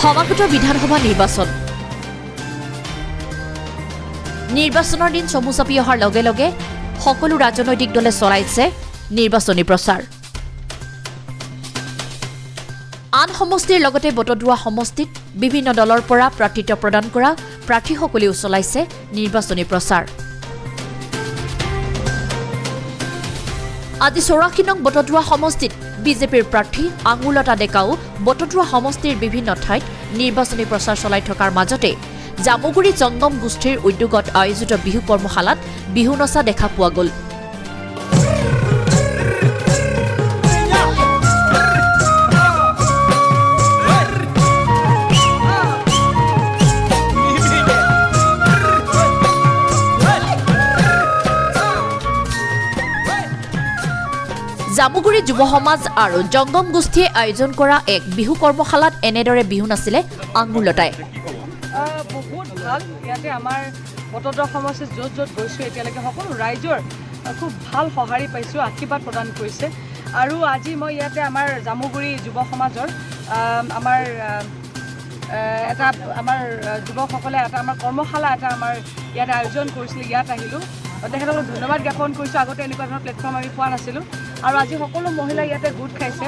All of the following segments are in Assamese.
সমাগত বিধানসভা নিৰ্বাচনৰ দিন চমু চাপি অহাৰ লগে লগে সকলো ৰাজনৈতিক দলে চলাইছে নিৰ্বাচনী প্ৰচাৰ। আন সমষ্টিৰ লগতে বটদ্ৰোৱা সমষ্টিত বিভিন্ন দলৰ পৰা প্ৰাৰ্থিত্ব প্ৰদান কৰা প্ৰাৰ্থীসকলেও চলাইছে নিৰ্বাচনী প্ৰচাৰ। আজি 84 নং বটদ্ৰোৱা সমষ্টিত বিজেপিৰ প্ৰাৰ্থী আঙুলতা ডেকাও বটদ্ৰোৱা সমষ্টিৰ বিভিন্ন ঠাইত নিৰ্বাচনী প্ৰচাৰ চলাই থকাৰ মাজতে জামুগুৰি জংগম গোষ্ঠীৰ উদ্যোগত আয়োজিত বিহু কৰ্মশালাত বিহু নচা দেখা পোৱা গ'ল। জামুগুৰি যুৱ সমাজ আৰু জংগম গোষ্ঠীয়ে আয়োজন কৰা এক বিহু কৰ্মশালাত এনেদৰে বিহু নাছিলে আঙুলতাই। বহুত ভাল, ইয়াতে আমাৰ বটদ্ৰোৱা সমষ্টিত য'ত য'ত গৈছোঁ এতিয়ালৈকে সকলো ৰাইজৰ খুব ভাল সঁহাৰি পাইছোঁ, আশীৰ্বাদ প্ৰদান কৰিছে। আৰু আজি মই ইয়াতে আমাৰ জামুগুৰি যুৱ সমাজৰ আমাৰ যুৱকসকলে আমাৰ কৰ্মশালা আমাৰ ইয়াতে আয়োজন কৰিছিলে, ইয়াত আহিলোঁ। তেখেতসকলক ধন্যবাদ জ্ঞাপন কৰিছোঁ। আগতে এনেকুৱা ধৰণৰ প্লেটফৰ্ম আমি পোৱা নাছিলোঁ আৰু আজি সকলো মহিলা ইয়াতে গোট খাইছে।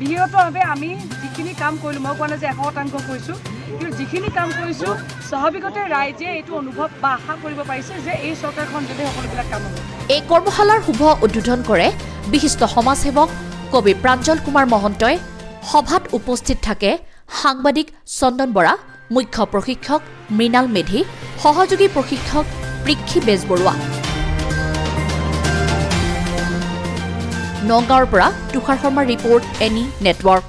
বিশেষভাৱে আমি যিখিনি কাম কৰিলোঁ, মই কোৱা নাই যে 100% কৰিছোঁ, কিন্তু যিখিনি কাম কৰিছোঁ স্বাভাৱিকতে ৰাইজে এইটো অনুভৱ বা আশা কৰিব পাৰিছে যে এই চৰকাৰখন যদি সকলোবিলাক কাম হ'ব। এই কৰ্মশালাৰ শুভ উদ্বোধন কৰে বিশিষ্ট সমাজসেৱক কবি প্ৰাঞ্জল কুমাৰ মহন্তই। সভাত উপস্থিত থাকে সাংবাদিক চন্দন বৰা, মুখ্য প্ৰশিক্ষক মৃণাল মেধি, সহযোগী প্ৰশিক্ষক পৃথ্বী বেজবৰুৱা। নগাঁৱৰ পৰা তুষাৰ শৰ্মাৰ ৰিপৰ্ট, এনি নেটৱৰ্ক।